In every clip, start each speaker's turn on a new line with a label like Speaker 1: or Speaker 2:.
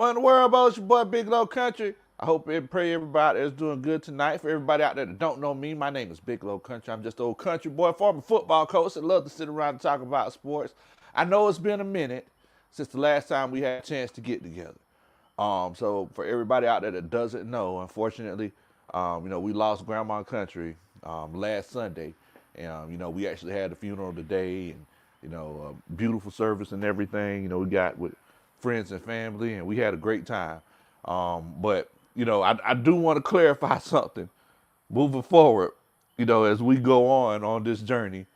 Speaker 1: What in the world, about your boy Big Low Country? I hope and pray everybody is doing good tonight. For everybody out there that don't know me, my name is Big Low Country. I'm just an old country boy, former football coach that love to sit around and talk about sports. I know it's been a minute since the last time we had a chance to get together. So for everybody out there that doesn't know, unfortunately, we lost Grandma Country last Sunday, and we actually had the funeral today, and beautiful service and everything. We got with friends and family, and we had a great time. But I do want to clarify something moving forward. As we go on this journey,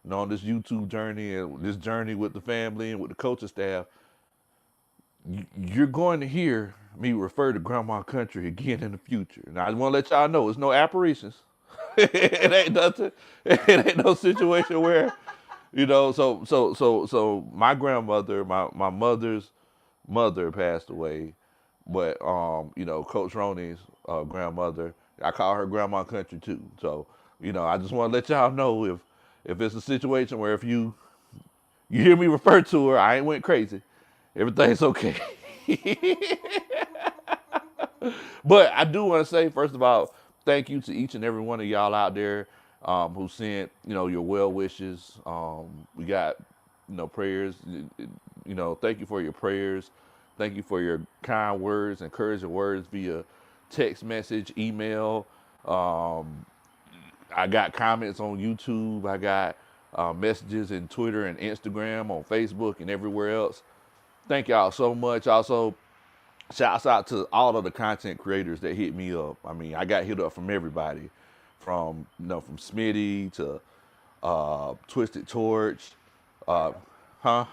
Speaker 1: on this YouTube journey and this journey with the family and with the coaching staff, you're going to hear me refer to Grandma Country again in the future. Now, I want to let y'all know it's no apparitions. It ain't nothing. It ain't no situation where, so my grandmother, my mother's mother passed away, but Coach Roney's grandmother, I call her Grandma Country too. So, I just want to let y'all know if it's a situation where if you hear me refer to her, I ain't went crazy. Everything's okay. But I do want to say, first of all, thank you to each and every one of y'all out there who sent, your well wishes. We got, prayers. Thank you for your prayers. Thank you for your kind words, encouraging words via text message, email. I got comments on YouTube. I got messages in Twitter and Instagram, on Facebook and everywhere else. Thank y'all so much. Also, shouts out to all of the content creators that hit me up. I mean, I got hit up from everybody, from Smitty to Twisted Torch, uh, huh?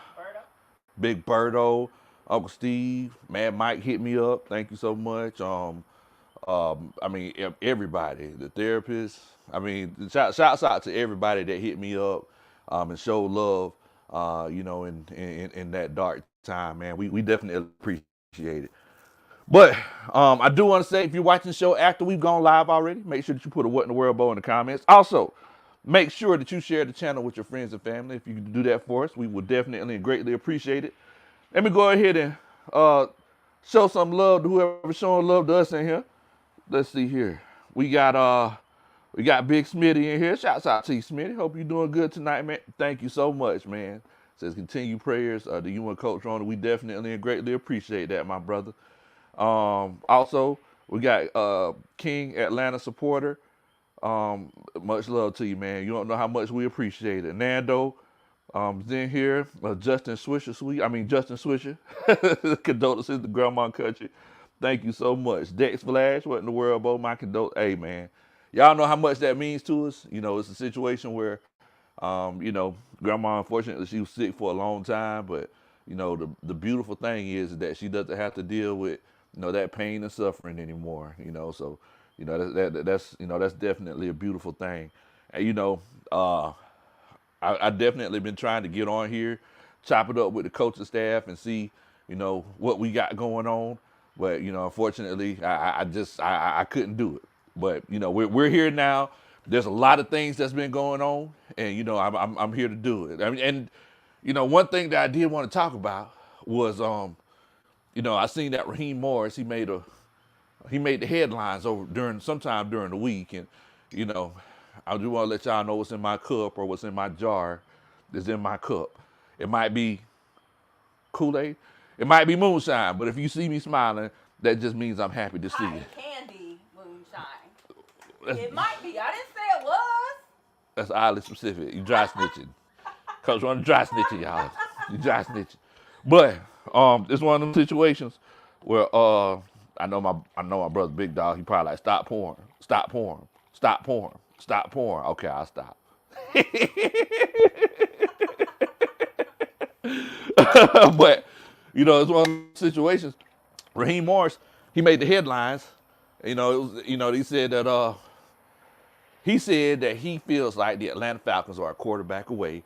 Speaker 1: Big Birdo, Uncle Steve, Mad Mike hit me up. Thank you so much. Everybody, the therapist. I mean, shouts out to everybody that hit me up and showed love. In that dark time, man. We definitely appreciate it. But I do want to say, if you're watching the show after we've gone live already, make sure that you put a "What in the World" bow in the comments. Also, make sure that you share the channel with your friends and family. If you can do that for us, we would definitely and greatly appreciate it. Let me go ahead and show some love to whoever's showing love to us in here. Let's see here. We got Big Smitty in here. Shouts out to you, Smitty. Hope you're doing good tonight, man. Thank you so much, man. Says continue prayers to you and Coach Ronald. We definitely and greatly appreciate that, my brother. Also, we got King Atlanta supporter. Much love to you, man. You don't know how much we appreciate it. Nando is in here. Justin Swisher. Condolences to Grandma Country. Thank you so much. Dex Flash, what in the world, Bo? My condolences. Hey, man. Y'all know how much that means to us. It's a situation where, Grandma, unfortunately, she was sick for a long time, but, the beautiful thing is that she doesn't have to deal with, that pain and suffering anymore, so, that's definitely a beautiful thing. And, I definitely been trying to get on here, chop it up with the coaching staff and see, what we got going on. But, unfortunately, I couldn't do it. But, we're here now. There's a lot of things that's been going on, and, I'm here to do it. I mean, and, one thing that I did want to talk about was, I seen that Raheem Morris, he made the headlines sometime during the week, and I do want to let y'all know what's in my cup or what's in my jar is in my cup. It might be Kool-Aid, it might be moonshine, but if you see me smiling, that just means I'm happy to see
Speaker 2: Cotton
Speaker 1: it.
Speaker 2: candy moonshine.
Speaker 1: That's,
Speaker 2: It might be. I didn't say it was.
Speaker 1: that's oddly specific. You dry snitching. Coach on dry snitching, y'all. You dry snitching. But it's one of them situations where I know my brother Big Dog, he probably like stop pouring, stop pouring, stop pouring, stop pouring. Okay, I'll stop. But it's one of those situations. Raheem Morris, he made the headlines. He said that he feels like the Atlanta Falcons are a quarterback away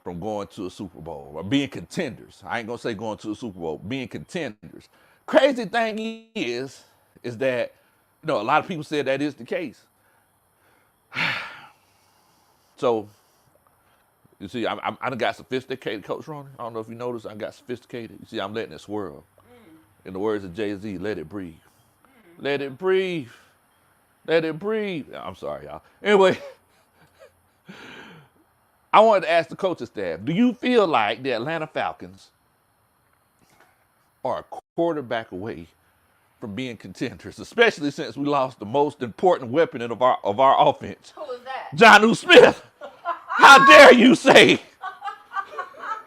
Speaker 1: from going to a Super Bowl or being contenders. I ain't gonna say going to a Super Bowl, being contenders. Crazy thing is that a lot of people said that is the case. So you see, I done got sophisticated, Coach Ronnie. I don't know if you noticed, I got sophisticated. You see, I'm letting it swirl. In the words of Jay-Z, let it breathe. Let it breathe. Let it breathe. I'm sorry, y'all. Anyway, I wanted to ask the coaching staff, do you feel like the Atlanta Falcons are a quarterback away from being contenders, especially since we lost the most important weapon of our offense,
Speaker 2: Who was that?
Speaker 1: Jonnu Smith? How dare you say?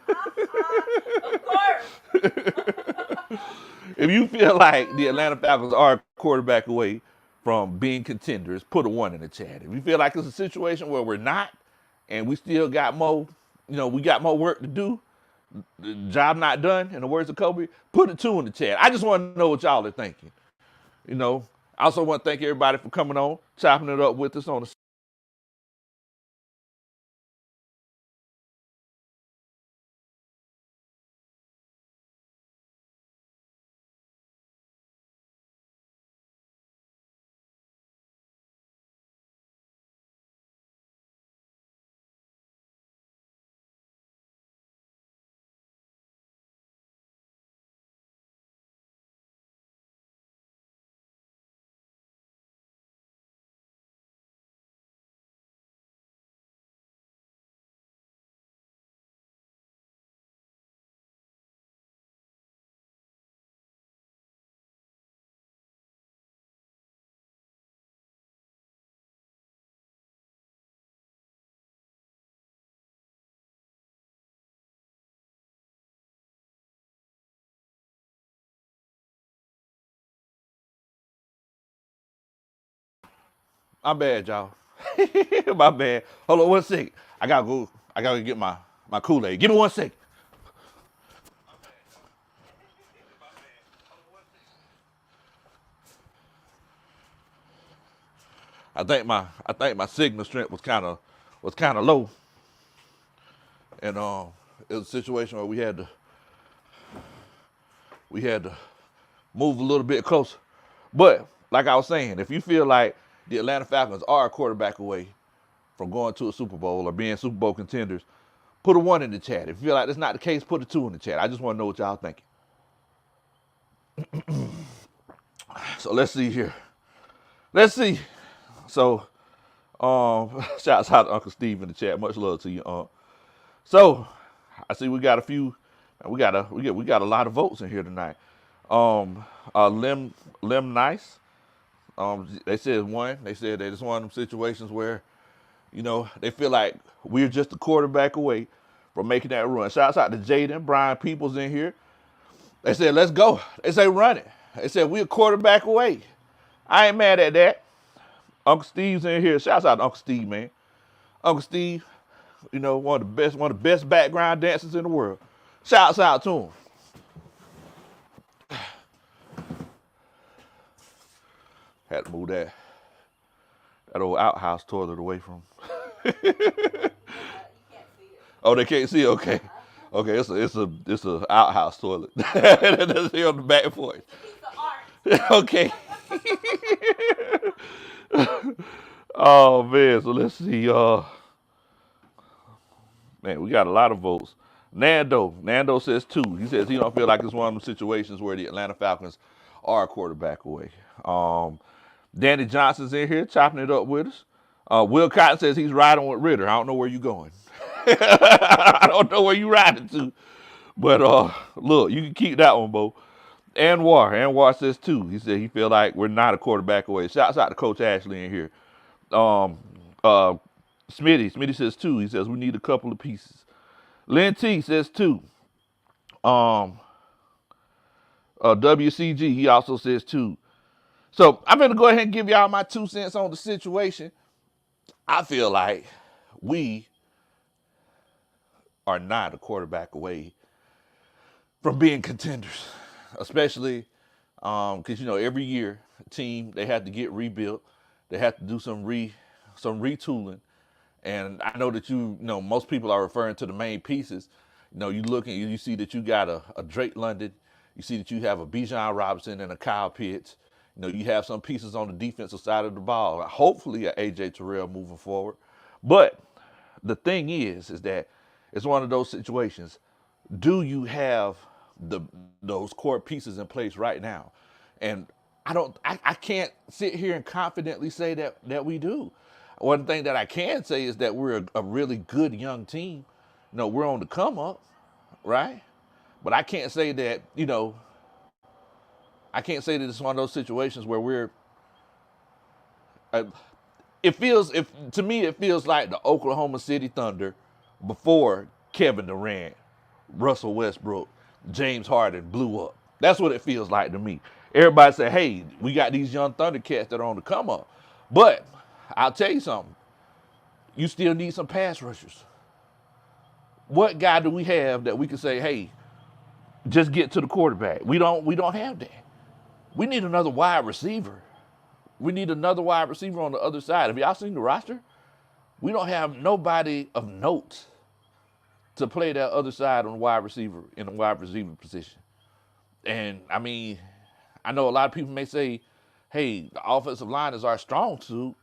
Speaker 2: Of course.
Speaker 1: If you feel like the Atlanta Falcons are a quarterback away from being contenders, put a 1 in the chat. If you feel like it's a situation where we're not and we still got more, we got more work to do, the job not done, in the words of Kobe, put a 2 in the chat. I just want to know what y'all are thinking. I also want to thank everybody for coming on, chopping it up with us on the My bad, y'all. My bad. Hold on 1 second. I gotta go. I gotta get my Kool-Aid. Give me 1 second. I think my signal strength was kind of low, and it was a situation where we had to move a little bit closer. But like I was saying, if you feel like the Atlanta Falcons are a quarterback away from going to a Super Bowl or being Super Bowl contenders, put a 1 in the chat. If you feel like that's not the case, put a 2 in the chat. I just want to know what y'all thinking. So let's see here. Let's see. So, shouts out to Uncle Steve in the chat. Much love to you. So, I see we got a few. We got a lot of votes in here tonight. Lim Nice. They said 1. They said that it's one of them situations where, they feel like we're just a quarterback away from making that run. Shouts out to Jaden, Brian Peoples in here. They said, let's go. They say, run it. They said, we're a quarterback away. I ain't mad at that. Uncle Steve's in here. Shouts out to Uncle Steve, man. Uncle Steve, one of the best background dancers in the world. Shouts out to him. Had to move that old outhouse toilet away from.
Speaker 2: You can't see it.
Speaker 1: Oh, they can't see. Okay, okay. It's a outhouse toilet. That's here on the back porch.
Speaker 2: It's a piece of art.
Speaker 1: Okay. Oh man. So let's see. Man, we got a lot of votes. Nando says 2. He says he don't feel like it's one of them situations where the Atlanta Falcons are a quarterback away. Danny Johnson's in here chopping it up with us. Will Cotton says he's riding with Ritter. I don't know where you going. I don't know where you riding to. But look, you can keep that one, Bo. Anwar says 2. He said he feel like we're not a quarterback away. Shouts out to Coach Ashley in here. Um, uh, Smitty says 2. He says we need a couple of pieces. Lynn T says 2. WCG, he also says 2. So I'm going to go ahead and give y'all my 2 cents on the situation. I feel like we are not a quarterback away from being contenders, especially because every year team they have to get rebuilt, they have to do some retooling, and I know that most people are referring to the main pieces. You look and you see that you got a Drake London, you see that you have a Bijan Robinson and a Kyle Pitts. You have some pieces on the defensive side of the ball. Hopefully, a AJ Terrell moving forward. But the thing is that it's one of those situations. Do you have the those core pieces in place right now, and I can't sit here and confidently say that we do. One thing that I can say is that we're a really good young team. We're on the come up, right? But I can't say that, I can't say that it's one of those situations where we're. Uh, it feels, if to me, it feels like the Oklahoma City Thunder before Kevin Durant, Russell Westbrook, James Harden blew up. That's what it feels like to me. Everybody say, "Hey, we got these young Thundercats that are on the come up," but I'll tell you something. You still need some pass rushers. What guy do we have that we can say, "Hey, just get to the quarterback"? We don't. We don't have that. We need another wide receiver. We need another wide receiver on the other side. Have y'all seen the roster? We don't have nobody of note to play that other side on the wide receiver in the wide receiver position. And I mean, I know a lot of people may say, "Hey, the offensive line is our strong suit."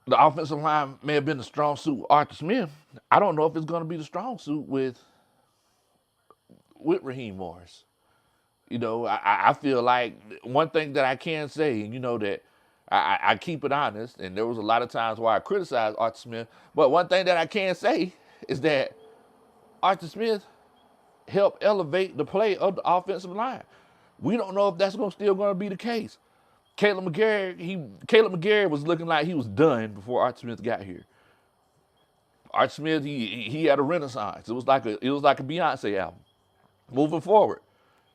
Speaker 1: The offensive line may have been the strong suit with Arthur Smith. I don't know if it's going to be the strong suit with Raheem Morris. I feel like one thing that I can say, and that I keep it honest, and there was a lot of times where I criticized Arthur Smith, but one thing that I can say is that Arthur Smith helped elevate the play of the offensive line. We don't know if that's still going to be the case. Caleb McGarry was looking like he was done before Arthur Smith got here. Arthur Smith, he had a renaissance. It was like a Beyonce album. Moving forward,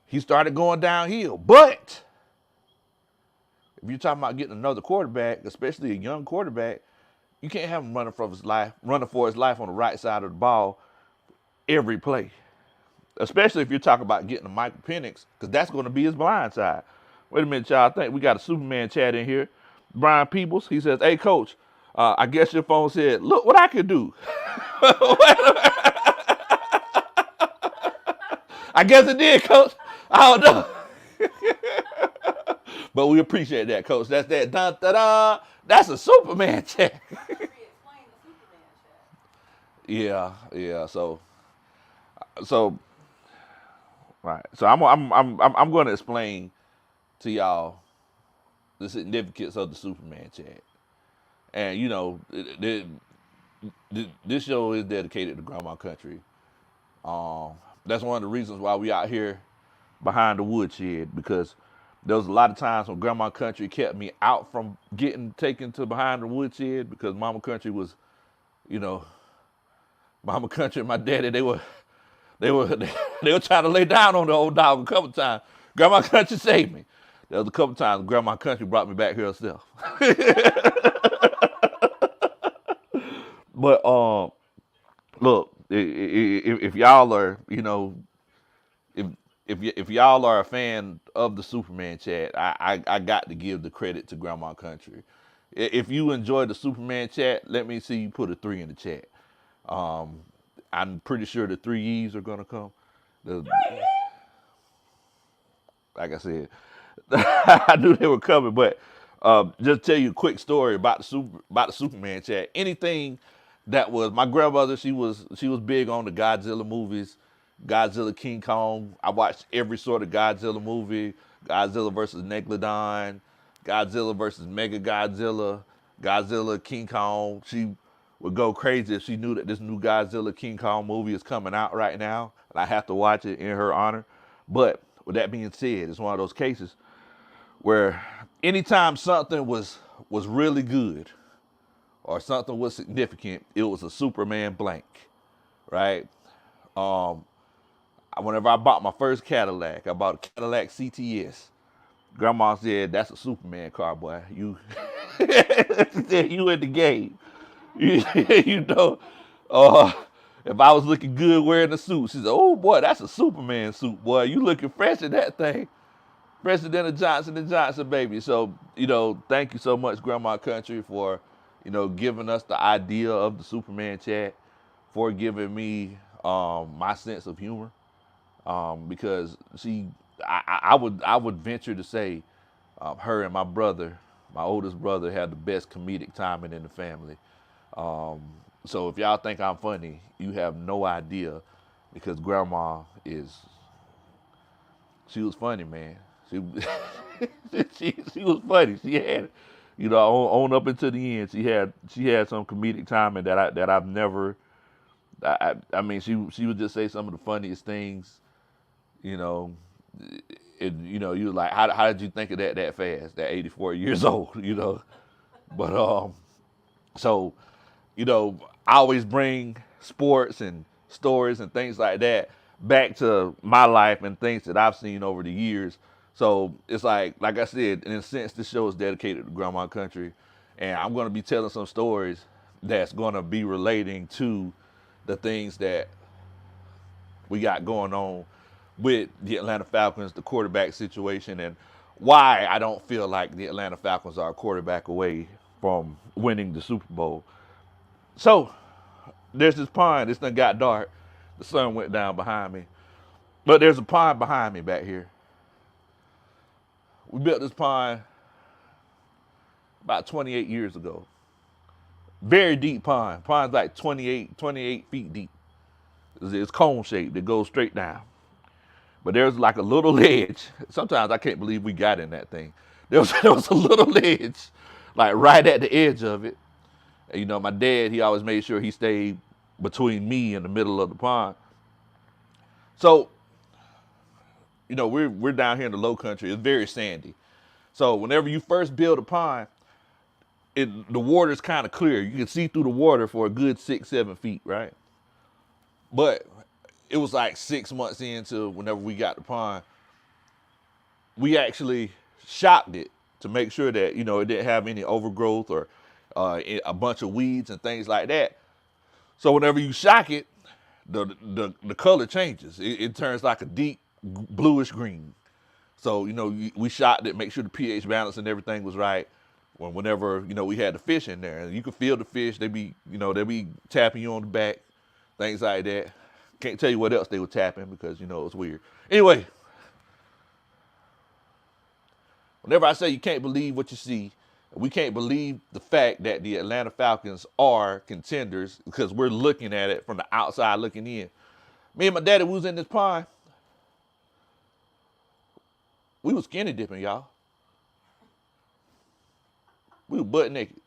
Speaker 1: he started going downhill. But if you're talking about getting another quarterback, especially a young quarterback, you can't have him running for his life on the right side of the ball every play. Especially if you're talking about getting a Michael Penix, because that's going to be his blind side. Wait a minute, y'all. I think we got a Superman chat in here. Brian Peebles, he says, "Hey, Coach, I guess your phone said, look what I can do." I guess it did, Coach. I don't know. But we appreciate that, Coach. That's that dun-da-da. That's a Superman chat.
Speaker 2: Re-explain the Superman chat.
Speaker 1: Yeah. So, right. So I'm going to explain to y'all the significance of the Superman chat. And this show is dedicated to Grandma Country. That's one of the reasons why we out here behind the woodshed, because there was a lot of times when Grandma Country kept me out from getting taken to behind the woodshed, because Mama Country was, Mama Country and my daddy, they were they were trying to lay down on the old dog a couple times. Grandma Country saved me. There was a couple times Grandma Country brought me back here herself. But look, if y'all are, if y'all are a fan of the Superman chat, I got to give the credit to Grandma Country. If you enjoy the Superman chat, let me see you put a 3 in the chat. I'm pretty sure the 3 E's are gonna come. Like I said, I knew they were coming. But just tell you a quick story about the Superman chat. Anything that was my grandmother, she was big on the Godzilla movies, Godzilla, King Kong. I watched every sort of Godzilla movie: Godzilla versus Megalodon, Godzilla versus Mega Godzilla, Godzilla, King Kong. She would go crazy if she knew that this new Godzilla, King Kong movie is coming out right now, and I have to watch it in her honor. But with that being said, it's one of those cases where anytime something was really good or something was significant, it was a Superman blank, right? Whenever I bought my first Cadillac, I bought a Cadillac CTS. Grandma said, "That's a Superman car, boy. You, you in the game." you know, uh, if I was looking good wearing a suit, she said, "Oh boy, that's a Superman suit, boy. You looking fresh in that thing, fresher than a Johnson and Johnson, baby." So, thank you so much, Grandma Country, for, giving us the idea of the Superman chat, for giving me my sense of humor, because I would venture to say, her and my brother, my oldest brother, had the best comedic timing in the family. So if y'all think I'm funny, you have no idea, because Grandma is She was funny, man. She she was funny. She had, on up until the end, she had some comedic timing that I've never. I mean, she would just say some of the funniest things. You know, you were like, how did you think of that fast? That 84 years old, But so I always bring sports and stories and things like that back to my life and things that I've seen over the years. So it's like I said, in a sense, this show is dedicated to Grandma Country, and I'm going to be telling some stories that's going to be relating to the things that we got going on with the Atlanta Falcons, the quarterback situation, and why I don't feel like the Atlanta Falcons are a quarterback away from winning the Super Bowl. So there's this pond. This thing got dark. The sun went down behind me. But there's a pond behind me back here. We built this pond about 28 years ago. Very deep pond. Pond's like 28 feet deep. It's cone shaped. It goes straight down. But there's like a little ledge. Sometimes I can't believe we got in that thing. There was a little ledge, like right at the edge of it. And, my dad, he always made sure he stayed between me and the middle of the pond. So, we're down here in the low country. It's very sandy. So whenever you first build a pond, the water's kind of clear. You can see through the water for a good 6-7 feet, right? But it was like 6 months into whenever we got the pond, we actually shocked it to make sure that, it didn't have any overgrowth or a bunch of weeds and things like that. So whenever you shock it, the color changes. It turns like a deep bluish green. So, we shocked it, make sure the pH balance and everything was right. Whenever, we had the fish in there, and you could feel the fish, they be tapping you on the back, things like that. Can't tell you what else they were tapping because, it's weird. Anyway, whenever I say you can't believe what you see, we can't believe the fact that the Atlanta Falcons are contenders because we're looking at it from the outside looking in. Me and my daddy, we was in this pond. We was skinny dipping, y'all. We were butt naked.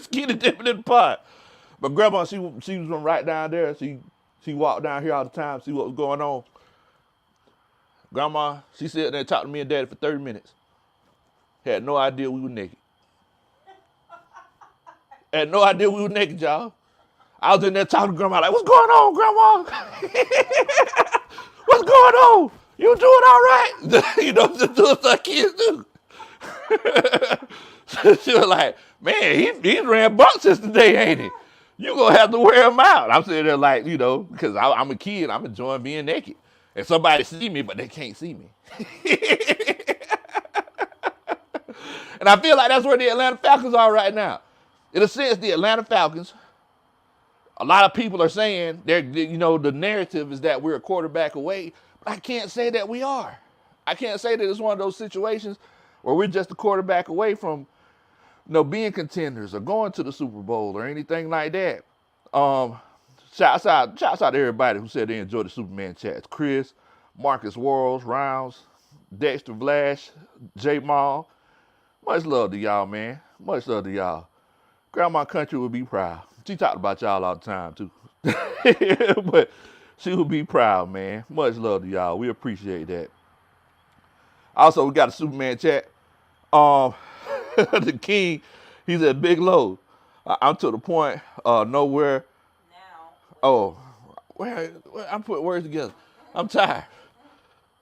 Speaker 1: Skinny dipping in the pond. But Grandma, she was from right down there. She walked down here all the time, see what was going on. Grandma, she sat there and talked to me and Daddy for 30 minutes. Had no idea we were naked. Had no idea we were naked, y'all. I was in there talking to Grandma like, what's going on, Grandma? What's going on? You doing all right? Just doing what kids do. So she was like, man, he's ran bumps since today, ain't he? You gonna have to wear him out. I'm sitting there like, because I'm a kid, I'm enjoying being naked. And somebody see me, but they can't see me. And I feel like that's where the Atlanta Falcons are right now. In a sense, the Atlanta Falcons, a lot of people are saying, the narrative is that we're a quarterback away, but I can't say that we are. I can't say that it's one of those situations where we're just a quarterback away from, being contenders or going to the Super Bowl or anything like that. Shouts out to everybody who said they enjoyed the Superman chats. Chris, Marcus Worrells, Rounds, Dexter Vlash, J Mall. Much love to y'all, man. Much love to y'all. Grandma Country would be proud. She talked about y'all all the time, too. But she would be proud, man. Much love to y'all. We appreciate that. Also, we got a Superman chat. The king, he said, Big Low. I'm to the point, nowhere.
Speaker 2: Now.
Speaker 1: Oh, where I'm putting words together. I'm tired.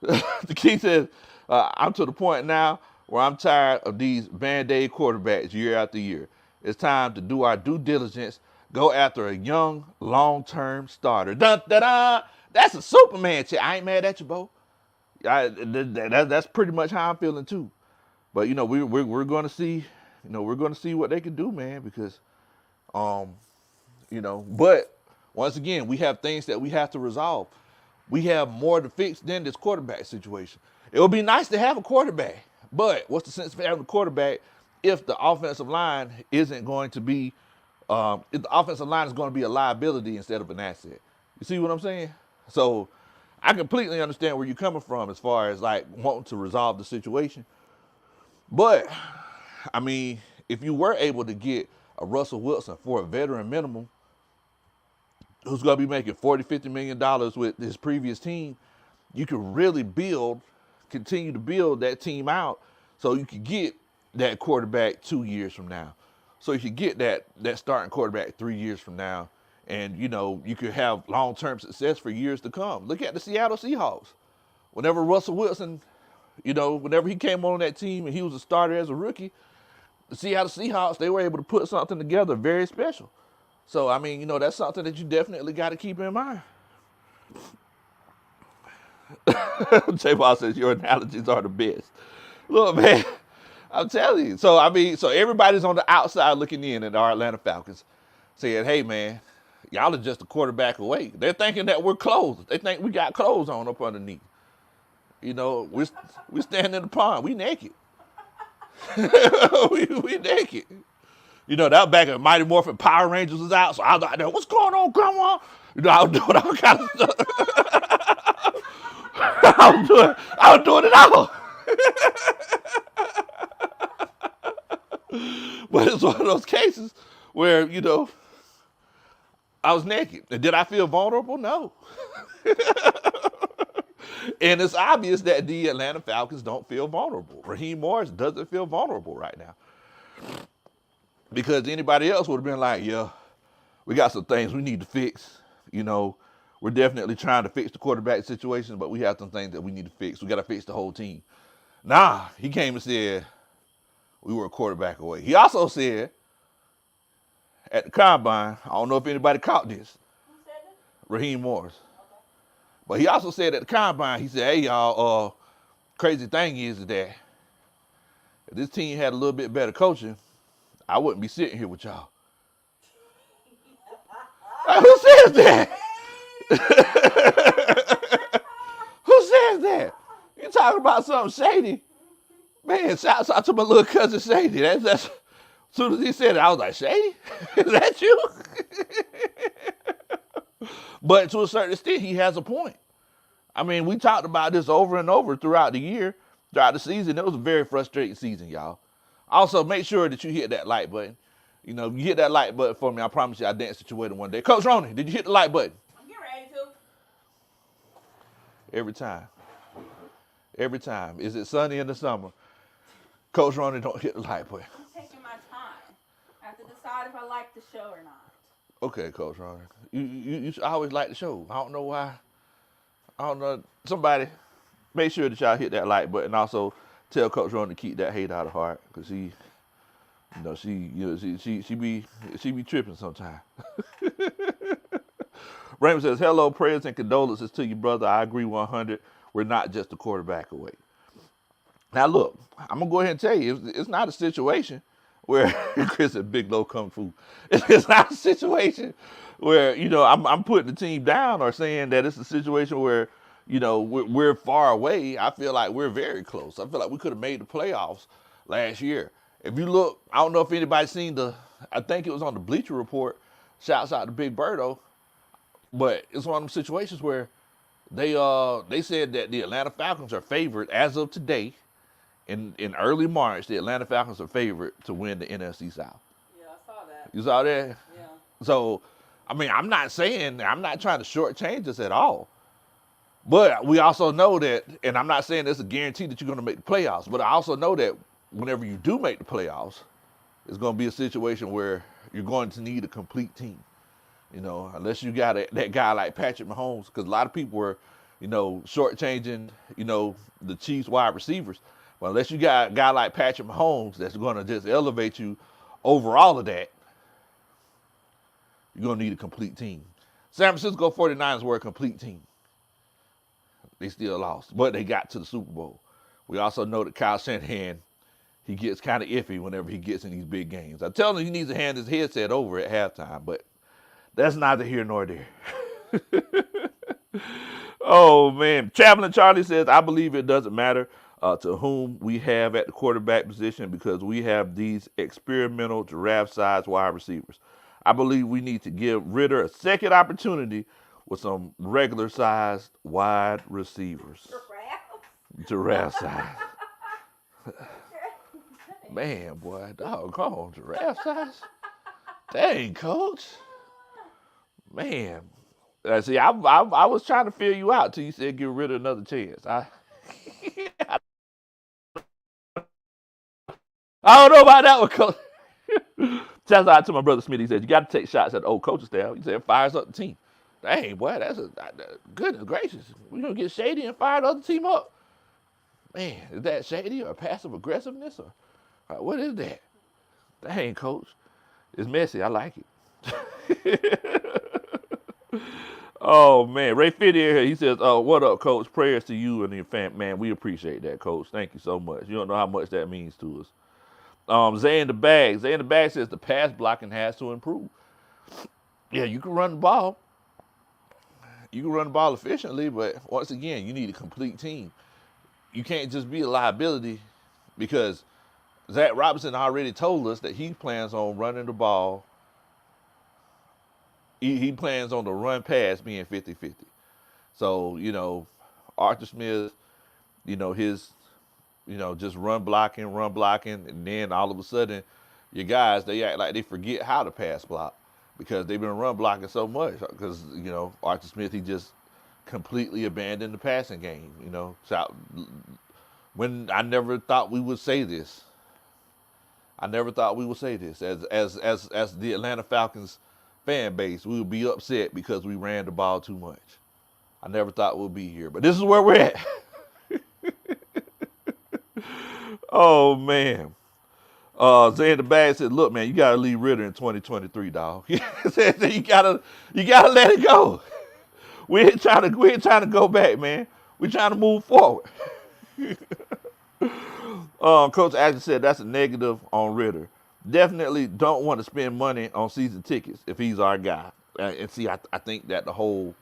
Speaker 1: The king says, I'm to the point now where I'm tired of these Band-Aid quarterbacks year after year. It's time to do our due diligence, go after a young, long-term starter. Dun, da, da. That's a Superman chat. I ain't mad at you, Bo. That's pretty much how I'm feeling too. But we're going to see, we're going to see what they can do, man. Because, but once again, we have things that we have to resolve. We have more to fix than this quarterback situation. It would be nice to have a quarterback, but what's the sense of having a quarterback if the offensive line isn't going to be, if the offensive line is going to be a liability instead of an asset? You see what I'm saying? So I completely understand where you're coming from as far as like wanting to resolve the situation. But I mean, if you were able to get a Russell Wilson for a veteran minimum, who's going to be making 40, $50 million with his previous team, you can really continue to build that team out so you can get that quarterback 2 years from now. So you can get that starting quarterback 3 years from now. And, you could have long-term success for years to come. Look at the Seattle Seahawks. Whenever Russell Wilson, whenever he came on that team and he was a starter as a rookie, the Seattle Seahawks, they were able to put something together very special. So, I mean, that's something that you definitely got to keep in mind. J-Ball says your analogies are the best. Look, man, I'm telling you. So, I mean, everybody's on the outside looking in at our Atlanta Falcons saying, hey, man, y'all are just a quarterback away. They're thinking that we're clothes. They think we got clothes on up underneath. We stand in the pond. We naked. we naked. That was back when Mighty Morphin Power Rangers was out. So I was like, what's going on, Grandma? I was doing all kind of stuff. I was doing it all. But it's one of those cases where, I was naked. And did I feel vulnerable? No. And it's obvious that the Atlanta Falcons don't feel vulnerable. Raheem Morris doesn't feel vulnerable right now. Because anybody else would have been like, yeah, we got some things we need to fix. We're definitely trying to fix the quarterback situation, but we have some things that we need to fix. We got to fix the whole team. Nah, he came and said we were a quarterback away. He also said at the combine, I don't know if anybody caught this,
Speaker 2: Who said it?
Speaker 1: Raheem Morris.
Speaker 2: Okay.
Speaker 1: But he also said at the combine, he said, hey, y'all, crazy thing is that if this team had a little bit better coaching, I wouldn't be sitting here with y'all. Like, who says that? Who says that? You talking about something shady? Man, shouts out to my little cousin Shady. That's as soon as he said it, I was like, Shady? Is that you? But to a certain extent, he has a point. I mean, we talked about this over and over throughout the year, throughout the season. It was a very frustrating season, y'all. Also, make sure that you hit that like button. You hit that like button for me. I promise you I'll dance at your wedding one day. Coach Roney, did you hit the like button?
Speaker 2: I'm getting ready to.
Speaker 1: Every time. Every time. Is it sunny in the summer? Coach Roney don't hit the like button.
Speaker 2: I'm taking my time. I have to decide if I like the show or not.
Speaker 1: Okay, Coach Roney. You always like the show. I don't know why. I don't know. Somebody, make sure that y'all hit that like button. Also, tell Coach Roney to keep that hate out of heart, because she be tripping sometimes. Raymond says, hello, prayers and condolences to you, brother. I agree 100. We're not just a quarterback away. Now, look, I'm going to go ahead and tell you, it's not a situation where Chris said big low kung fu. It's not a situation where, I'm putting the team down or saying that it's a situation where, we're far away. I feel like we're very close. I feel like we could have made the playoffs last year. If you look, I don't know if anybody's seen I think it was on the Bleacher Report, shouts out to Big Birdo, but it's one of them situations where they said that the Atlanta Falcons are favored as of today. In early March, the Atlanta Falcons are favored to win the NFC South.
Speaker 2: Yeah, I saw that.
Speaker 1: You saw that?
Speaker 2: Yeah.
Speaker 1: So, I mean, I'm not trying to shortchange this at all. But we also know that, and I'm not saying it's a guarantee that you're going to make the playoffs, but I also know that whenever you do make the playoffs, it's going to be a situation where you're going to need a complete team. Unless you got that guy like Patrick Mahomes, because a lot of people were, shortchanging, the Chiefs wide receivers. Well, unless you got a guy like Patrick Mahomes that's going to just elevate you over all of that, you're going to need a complete team. San Francisco 49ers were a complete team. They still lost, but they got to the Super Bowl. We also know that Kyle Shanahan, he gets kind of iffy whenever he gets in these big games. I tell him he needs to hand his headset over at halftime, but that's neither here nor there. Oh, man. Traveling Charlie says, I believe it doesn't matter to whom we have at the quarterback position because we have these experimental giraffe-sized wide receivers. I believe we need to give Ritter a second opportunity with some regular sized wide receivers. Giraffe size. Man, boy, doggone giraffe size. Dang, coach. Man. See, I was trying to feel you out till you said give rid of another chance. I don't know about that one, coach. Shouts out to my brother Smith. He said, you got to take shots at the old coaching staff. He said, fires up the team. Dang, boy, goodness gracious. We're going to get shady and fire the other team up. Man, is that shady or passive aggressiveness? Or what is that? Dang, coach. It's messy. I like it. Oh, man. Ray Fitty here. He says, what up, coach? Prayers to you and your family. Man, we appreciate that, coach. Thank you so much. You don't know how much that means to us. Zay in the bag says the pass blocking has to improve. Yeah, you can run the ball. You can run the ball efficiently, but once again, you need a complete team. You can't just be a liability because Zach Robinson already told us that he plans on running the ball. He plans on the run pass being 50-50. So, Arthur Smith, his, just run blocking, and then all of a sudden, your guys, they act like they forget how to pass block because they've been run blocking so much. Because, Arthur Smith, he just completely abandoned the passing game, So when I never thought we would say this. As the Atlanta Falcons fan base, we would be upset because we ran the ball too much. I never thought we'd be here, but this is where we're at. Oh, man. Zay in the bag said, look, man, you got to leave Ritter in 2023, dog. you gotta let it go. We ain't trying to go back, man. We're trying to move forward. Coach actually said that's a negative on Ritter. Definitely don't want to spend money on season tickets if he's our guy. And see, I think that the whole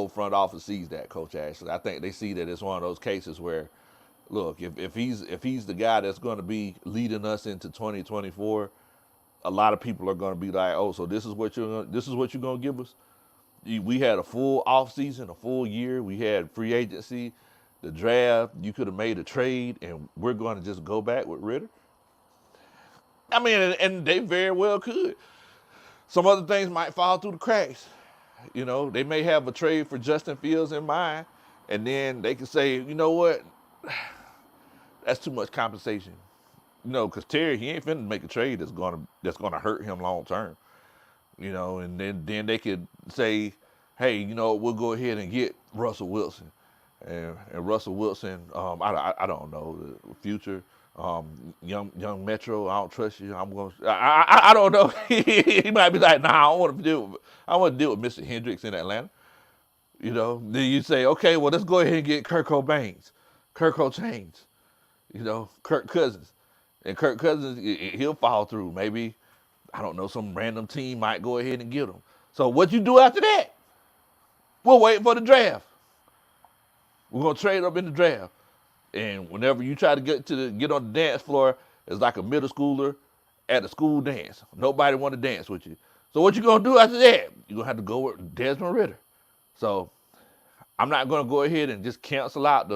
Speaker 1: front office sees that, Coach Ashley. I think they see that it's one of those cases where, look, if he's the guy that's going to be leading us into 2024, a lot of people are going to be like, oh, so this is what you're going to give us. We had a full off season, a full year. We had free agency, the draft. You could have made a trade, and we're going to just go back with Ritter. I mean, and they very well could. Some other things might fall through the cracks. They may have a trade for Justin Fields in mind, and then they can say, you know what, that's too much compensation. Because Terry, he ain't finna make a trade that's gonna hurt him long term. And then they could say, hey, we'll go ahead and get Russell Wilson, and Russell Wilson, I don't know the future. Young Metro, I don't trust you. I don't know. He might be like, nah, I want to deal with Mr. Hendricks in Atlanta. Then you say, okay, well, let's go ahead and get Kirk Cousins, Kirk Cousins. And Kirk Cousins, he'll fall through. Maybe, I don't know, some random team might go ahead and get him. So what you do after that? We're waiting for the draft. We're going to trade up in the draft. And whenever you try to get on the dance floor, it's like a middle schooler at a school dance. Nobody want to dance with you. So what you gonna do after that? You're gonna have to go with Desmond Ritter. So I'm not gonna go ahead and just cancel out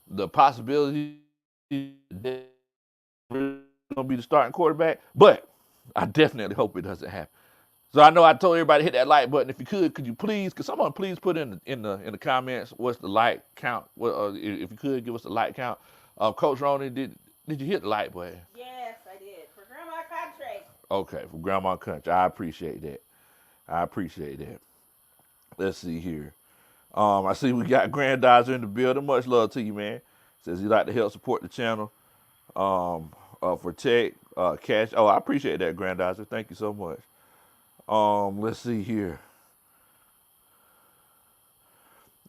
Speaker 1: the possibility that Ritter's gonna be the starting quarterback, but I definitely hope it doesn't happen. So I know I told everybody to hit that like button. If you could you please, could someone please put in the comments what's the like count? If you could give us the like count. Coach Roney, did you hit the like button?
Speaker 2: Yes, I did. For Grandma Country.
Speaker 1: Okay, for Grandma Country. I appreciate that. Let's see here. I see we got Grandizer in the building. Much love to you, man. Says he'd like to help support the channel. For tech, cash. Oh, I appreciate that, Grandizer. Thank you so much. Let's see here.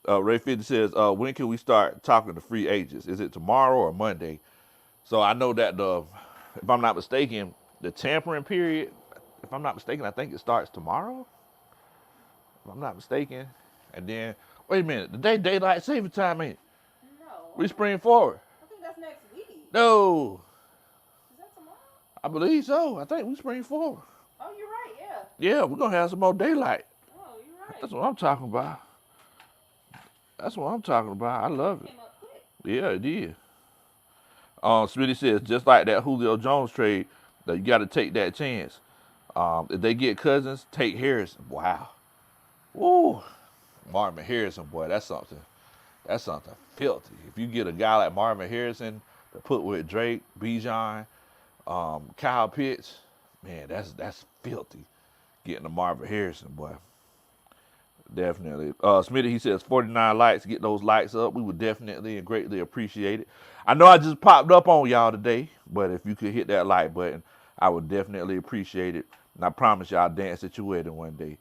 Speaker 1: Ray 50 says, when can we start talking to free agents? Is it tomorrow or Monday? So I know that if I'm not mistaken, the tampering period, I think it starts tomorrow. If I'm not mistaken. And then, wait a minute, the daylight saving time ain't it?
Speaker 2: No.
Speaker 1: We spring forward.
Speaker 2: I think that's next week.
Speaker 1: No.
Speaker 2: Is that tomorrow?
Speaker 1: I believe so. I think we spring forward.
Speaker 2: Oh, you're right, yeah.
Speaker 1: Yeah, we're going to have some more daylight.
Speaker 2: Oh, you're right.
Speaker 1: That's what I'm talking about. That's what I'm talking about. I love it.
Speaker 2: Came up quick.
Speaker 1: Yeah, it did. Smitty says, just like that Julio Jones trade, that you got to take that chance. If they get Cousins, take Harrison. Wow. Woo. Marvin Harrison, boy, that's something. That's something filthy. If you get a guy like Marvin Harrison to put with Drake, Bijan, Kyle Pitts, man, that's filthy. Getting a Marvin Harrison, boy. Definitely. Smitty, he says 49 likes. Get those likes up. We would definitely and greatly appreciate it. I know I just popped up on y'all today, but if you could hit that like button, I would definitely appreciate it. And I promise you I'll dance at your wedding one day.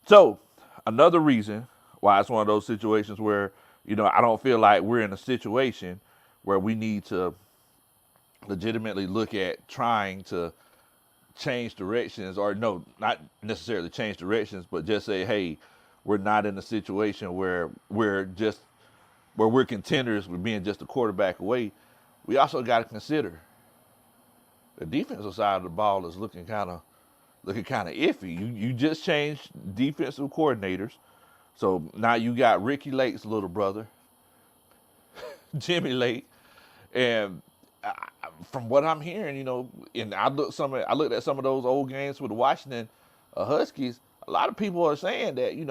Speaker 1: So, another reason why it's one of those situations where, I don't feel like we're in a situation where we need to legitimately look at trying to change directions, or no, not necessarily change directions, but just say, hey, we're not in a situation where we're contenders with being just a quarterback away. We also got to consider the defensive side of the ball is looking kind of iffy. You just changed defensive coordinators, so now you got Ricky Lake's little brother, Jimmy Lake, and from what I'm hearing, and I looked at some of those old games with the Washington Huskies. A lot of people are saying that it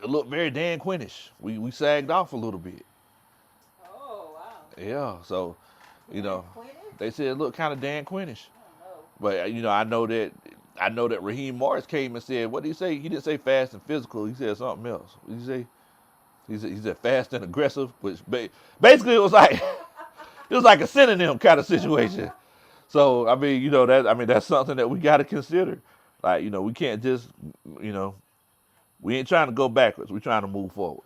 Speaker 1: looked very Dan Quinnish. We sagged off a little bit.
Speaker 2: Oh, wow.
Speaker 1: Yeah, so
Speaker 2: Dan Quinn?
Speaker 1: they said it looked kind of Dan Quinnish.
Speaker 2: I don't know.
Speaker 1: But I know that Raheem Morris came and said, what did he say? He didn't say fast and physical. He said something else. What did he say? He said fast and aggressive, which basically it was like a synonym kind of situation. So that's something that we got to consider. Like we can't just you know we ain't trying to go backwards. We're trying to move forward.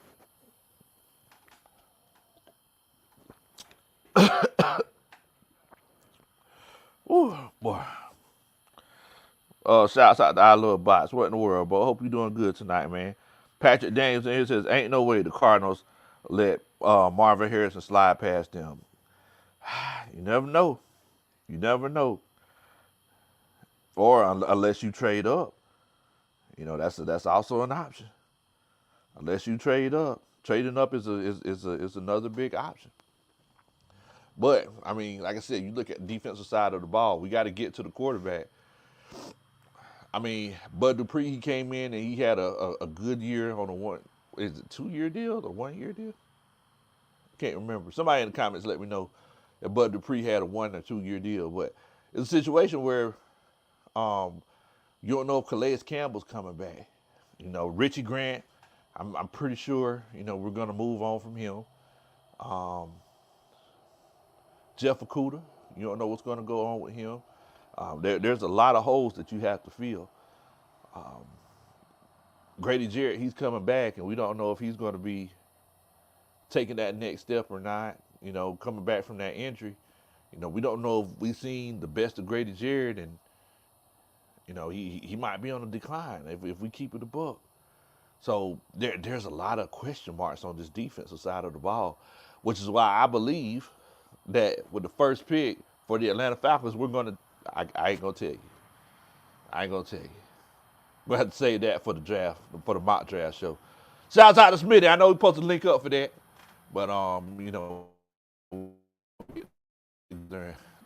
Speaker 1: Ooh, boy. Shouts out to I Love Bots. What in the world, bro? Hope you're doing good tonight, man. Patrick Daniels in here says, ain't no way the Cardinals let Marvin Harrison slide past them. You never know. You never know. Or unless you trade up. That's also an option. Unless you trade up. Trading up is another big option. But, like I said, you look at the defensive side of the ball, we got to get to the quarterback. Bud Dupree, he came in and he had a good year on is it 2-year deal or 1-year deal? Can't remember. Somebody in the comments let me know that Bud Dupree had a 1 or 2-year deal. But it's a situation where you don't know if Calais Campbell's coming back. Richie Grant, I'm pretty sure, we're going to move on from him. Jeff Okuda, you don't know what's going to go on with him. There's a lot of holes that you have to fill. Grady Jarrett, he's coming back, and we don't know if he's going to be taking that next step or not. Coming back from that injury. We don't know if we've seen the best of Grady Jarrett, and he might be on a decline if we keep it a buck. So there's a lot of question marks on this defensive side of the ball, which is why I believe that with the first pick for the Atlanta Falcons, I ain't gonna tell you. I ain't gonna tell you. We'll have to save that for the draft, for the mock draft show. Shouts out to Smitty. I know we supposed to link up for that, but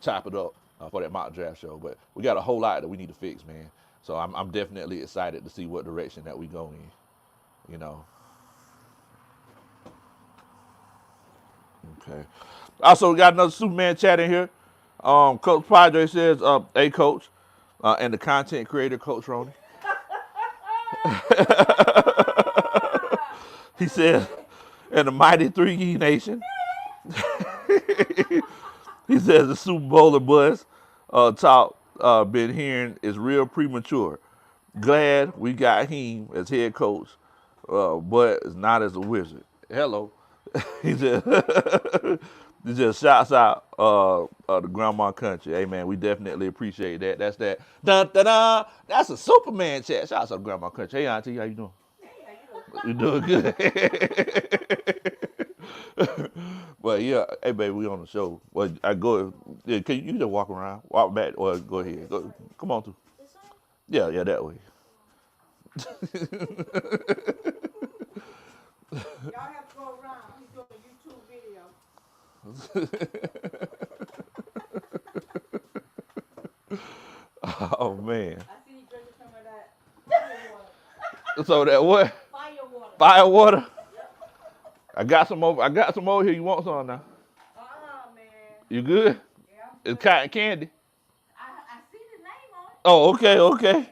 Speaker 1: chop it up for that mock draft show. But we got a whole lot that we need to fix, man. So I'm definitely excited to see what direction that we go in. Okay. Also, we got another Superman chat in here. Coach Padre says, hey, Coach, and the content creator, Coach Roney. He says, and the mighty 3E Nation. He says the Super Bowl buzz talk been hearing is real premature. Glad we got him as head coach, but it's not as a wizard. Hello. he just he just shouts out the Grandma Country. Hey man, we definitely appreciate that. That's that. Da da da. That's a Superman chat. Shouts out to Grandma Country. Hey Auntie, how you doing?
Speaker 2: Hey, how
Speaker 1: You doing good? But yeah, hey baby, we on the show. Well, I go. Yeah, can you just walk around, walk back, or go ahead. Go, come on through. Yeah, that way.
Speaker 2: Y'all have to go around. He's doing a YouTube video.
Speaker 1: Oh man.
Speaker 2: I see you drinking some of that fire water.
Speaker 1: So that what?
Speaker 2: Fire water.
Speaker 1: Fire water. I got some over. I got some over here. You want some now?
Speaker 2: Man.
Speaker 1: You good?
Speaker 2: Yeah.
Speaker 1: It's cotton candy.
Speaker 2: I see the name on it.
Speaker 1: Oh, okay, okay.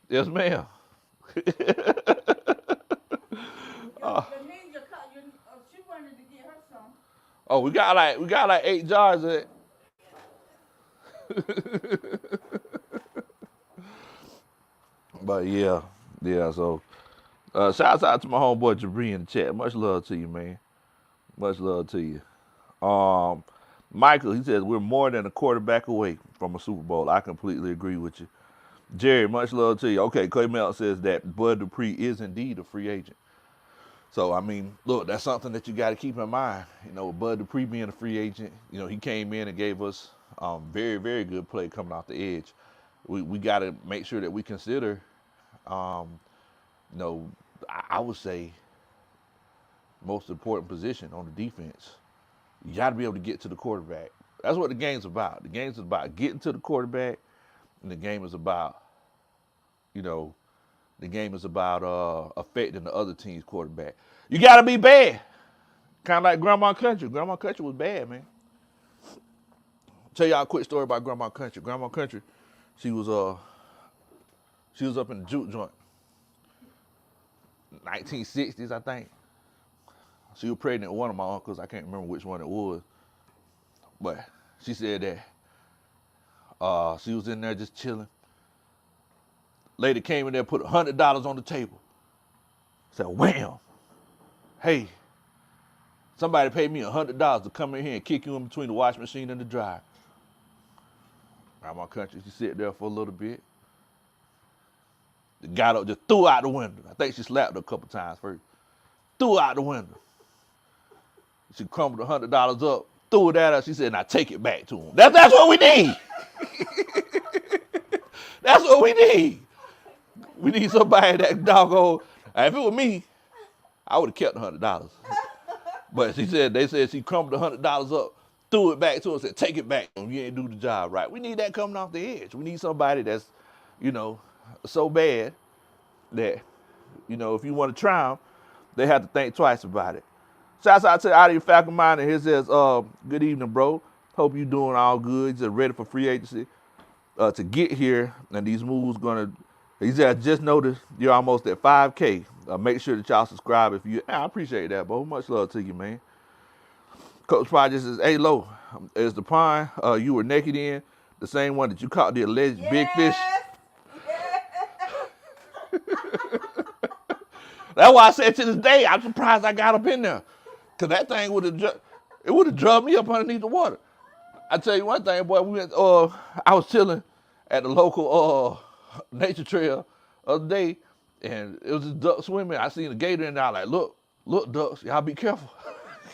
Speaker 1: Yes, ma'am.
Speaker 2: The ninja cut. She wanted to get her some.
Speaker 1: Oh, we got like 8 jars of it. But yeah. So shouts out to my homeboy Jabri in the chat. Much love to you, man. Much love to you. Michael, he says we're more than a quarterback away from a Super Bowl. I completely agree with you. Jerry, much love to you. Okay, Clay Mel says that Bud Dupree is indeed a free agent. So, I mean, look, that's something that you got to keep in mind. You know, Bud Dupree being a free agent, you know, he came in and gave us very, very good play coming off the edge. We got to make sure that we consider, you know, I would say most important position on the defense. You got to be able to get to the quarterback. That's what the game's about. The game's about getting to the quarterback, and the game is about, you know, affecting the other team's quarterback. You got to be bad. Kind of like Grandma Country. Grandma Country was bad, man. Tell y'all a quick story about Grandma Country. Grandma Country, she was up in the juke joint. 1960s, I think. She was pregnant with one of my uncles. I can't remember which one it was. But she said that she was in there just chilling. Lady came in there, put $100 on the table. Said, wham. Hey, somebody paid me $100 to come in here and kick you in between the washing machine and the dryer. Around my country, she sat there for a little bit. Got up, just threw out the window. I think she slapped her a couple times first. Threw out the window. She crumbled $100 up, threw it at her. She said, now take it back to him. That's what we need. That's what we need. We need somebody that doggone. If it was me, I would have kept the $100. But they said she crumbled the $100 up, threw it back to her, said, take it back. You ain't do the job right. We need that coming off the edge. We need somebody that's, you know, so bad that, you know, if you want to try them, they have to think twice about it. Shouts out to Out of Your Falcon Mind, and he says, good evening, bro. Hope you doing all good. Just ready for free agency to get here, and these moves gonna. He said, I just noticed you're almost at 5K. Make sure that y'all subscribe if you. I appreciate that, bro. Much love to you, man. Coach Project says, hey, Lo, is the pond you were naked in the same one that you caught the alleged big fish? That's why I said to this day, I'm surprised I got up in there. Because that thing would have drugged me up underneath the water. I tell you one thing, boy, I was chilling at the local nature trail the other day, and it was a duck swimming. I seen a gator in there. I was like, look, ducks, y'all be careful.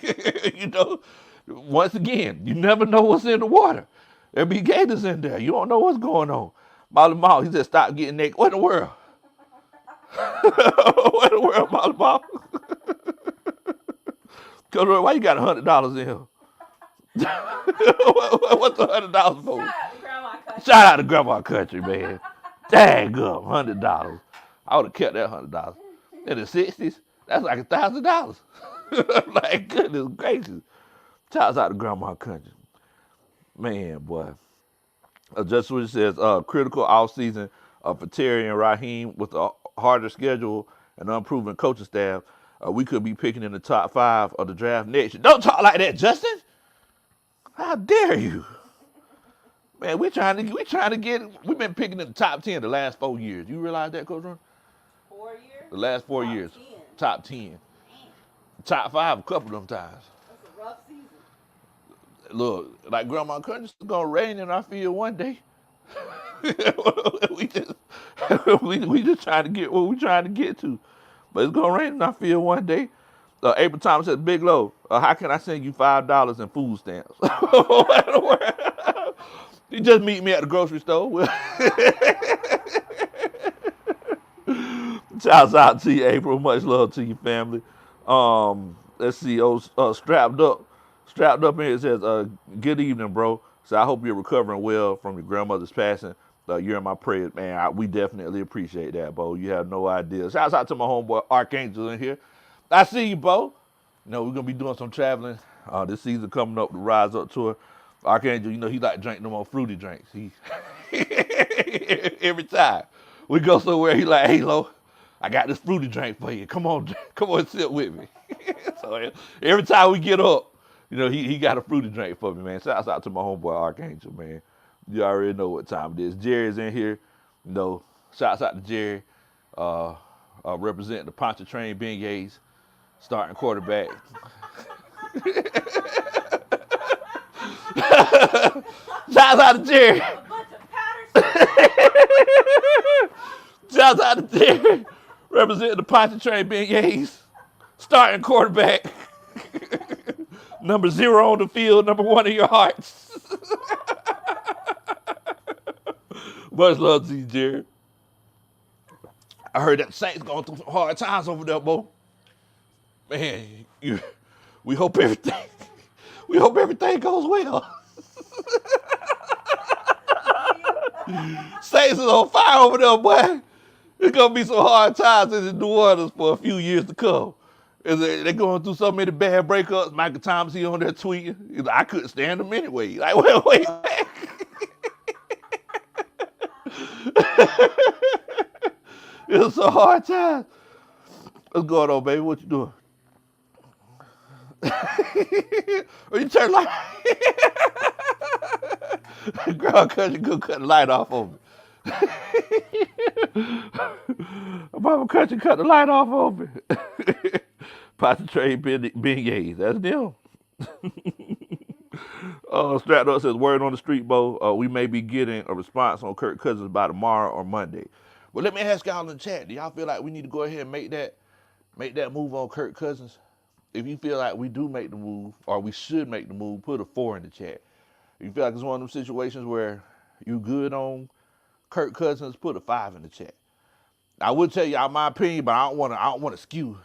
Speaker 1: You know, once again, you never know what's in the water. There be gators in there. You don't know what's going on. Molly Mall, he said, stop getting naked. What in the world? What in the world, Molly Mall? Why you got $100 in here? What's $100 for? Shout out to Grandma Country, man. Dang up, $100. I would have kept that $100. In the 60s, that's like $1,000. Like, goodness gracious. Shouts out to Grandma Country. Man, boy. Just what it says, critical offseason for Terry and Raheem with a harder schedule and unproven coaching staff. We could be picking in the top 5 of the draft next year. Don't talk like that, Justin. How dare you? Man, we've been picking in the top 10 the last 4 years. You realize that, Coach Ron?
Speaker 2: 4 years?
Speaker 1: The last 4 years. Top 10. Top 5 a couple of them times.
Speaker 2: That's a rough season.
Speaker 1: Look, like Grandma Country's gonna rain in our field one day. we just trying to get what we trying to get to. But it's gonna rain in our field one day. April Thomas said, Big Low, how can I send you $5 in food stamps? You just meet me at the grocery store. Shouts out to you, April. Much love to your family. Let's see. Strapped up in here. It says, "Good evening, bro. So I hope you're recovering well from your grandmother's passing. You're in my prayers, man. We definitely appreciate that, Bo. You have no idea. Shouts out to my homeboy Archangel in here. I see you, Bo. We're gonna be doing some traveling this season coming up. The Rise Up tour. Archangel, he like drinking them old fruity drinks. He every time we go somewhere, he like, "Hey, Lo, I got this fruity drink for you. Come on, come on, and sit with me." So every time we get up, he got a fruity drink for me, man. Shouts out to my homeboy Archangel, man. You already know what time it is. Jerry's in here. Shouts out to Jerry, representing the Pontchartrain Beignets, starting quarterback. Shouts out to Jerry. Shouts out to Jerry, representing the Pontchartrain Beignets, starting quarterback. Number 0 on the field, number 1 in your hearts. Much love to you, Jerry. I heard that Saints going through some hard times over there, Bo. Man, we hope everything goes well. Saints is on fire over there, boy. It's gonna be some hard times in the New Orleans for a few years to come. They're going through so many bad breakups. Michael Thomas, he on there tweeting. He's like, I couldn't stand them anyway. Like, wait. It's a hard time. What's going on, baby? What you doing? Or you turn light. Girl, cause you go cut the light off on me. Mama cut the light off on me. Pontchartrain beignets. That's them. Strapped Up says, word on the street, Bo. We may be getting a response on Kirk Cousins by tomorrow or Monday. But let me ask y'all in the chat, do y'all feel like we need to go ahead and make that move on Kirk Cousins? If you feel like we do make the move, or we should make the move, put a 4 in the chat. If you feel like it's one of them situations where you good on Kirk Cousins, put a 5 in the chat. I would tell y'all my opinion, but I don't want to skew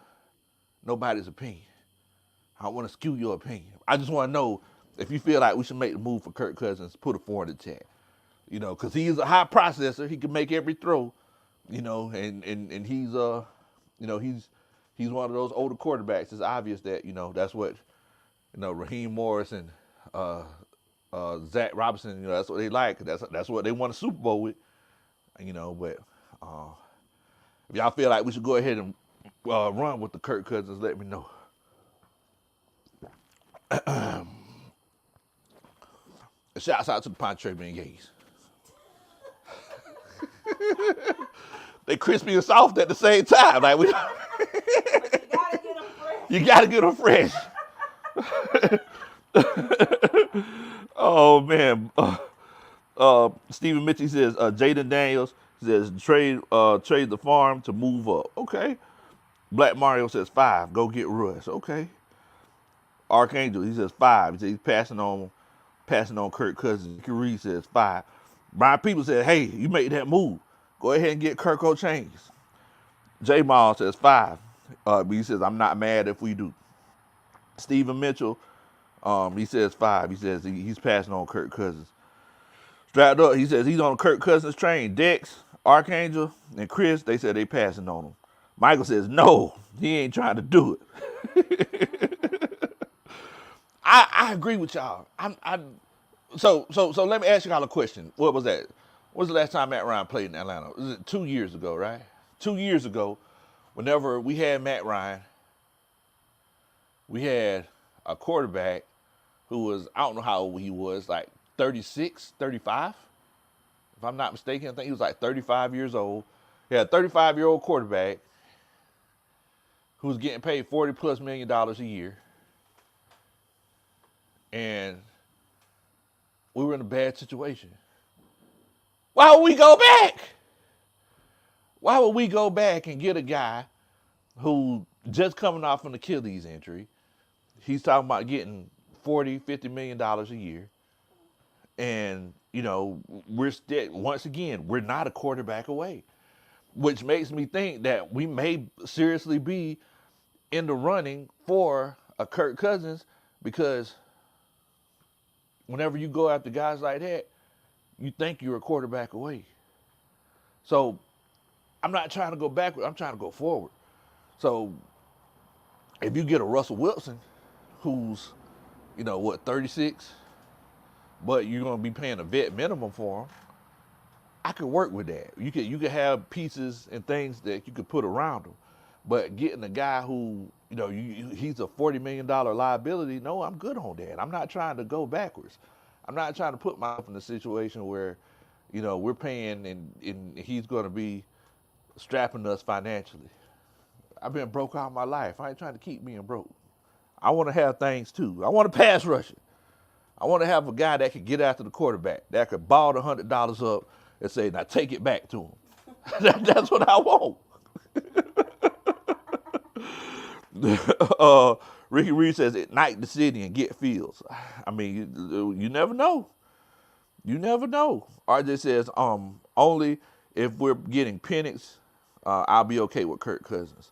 Speaker 1: nobody's opinion. I don't want to skew your opinion. I just want to know if you feel like we should make the move for Kirk Cousins, put a 4 in the chat. Because he's a high processor. He can make every throw. And he's he's one of those older quarterbacks. It's obvious that that's what Raheem Morris and Zach Robinson. That's what they like. That's what they won a Super Bowl with. But if y'all feel like we should go ahead and run with the Kirk Cousins, let me know. Shouts out to the Pontchartrain Beignets. They crispy and soft at the same time. Like we. You gotta get them fresh. Oh man. Stephen Mitchell says Jaden Daniels says trade the farm to move up. Okay. Black Mario says 5. Go get Russ. Okay. Archangel, he says 5. He says he's passing on Kirk Cousins. Reed says 5. Brian People said, hey, you made that move. Go ahead and get Kirk Chains. J Mall says 5. He says, I'm not mad if we do. Stephen Mitchell, he says 5. He says he's passing on Kirk Cousins. Strapped Up, he says he's on Kirk Cousins train. Dex, Archangel, and Chris, they said they passing on him. Michael says, no, he ain't trying to do it. I agree with y'all. So let me ask y'all a question. What was that? When was the last time Matt Ryan played in Atlanta? Was it 2 years ago, right? 2 years ago, whenever we had Matt Ryan, we had a quarterback who was, I don't know how old he was, like 36, 35. If I'm not mistaken, I think he was like 35 years old. He had a 35-year-old quarterback who was getting paid $40+ million a year. And we were in a bad situation. Why would we go back? Why would we go back and get a guy who just coming off an Achilles injury? He's talking about getting $40-50 million a year. And, we're still, once again, we're not a quarterback away. which makes me think that we may seriously be in the running for a Kirk Cousins, because whenever you go after guys like that, you think you're a quarterback away. So I'm not trying to go backward. I'm trying to go forward. So if you get a Russell Wilson, who's, 36, but you're gonna be paying a vet minimum for him, I could work with that. You could have pieces and things that you could put around him, but getting a guy who, he's a $40 million liability. No, I'm good on that. I'm not trying to go backwards. I'm not trying to put myself in a situation where, we're paying and he's going to be strapping us financially. I've been broke all my life. I ain't trying to keep being broke. I want to have things too. I want to pass rush it. I want to have a guy that could get after the quarterback, that could ball the $100 up and say, now take it back to him. That's what I want. Ricky Reed says, ignite the city and get Fields. I mean, you never know. You never know. RJ says, only if we're getting Penix, I'll be okay with Kirk Cousins.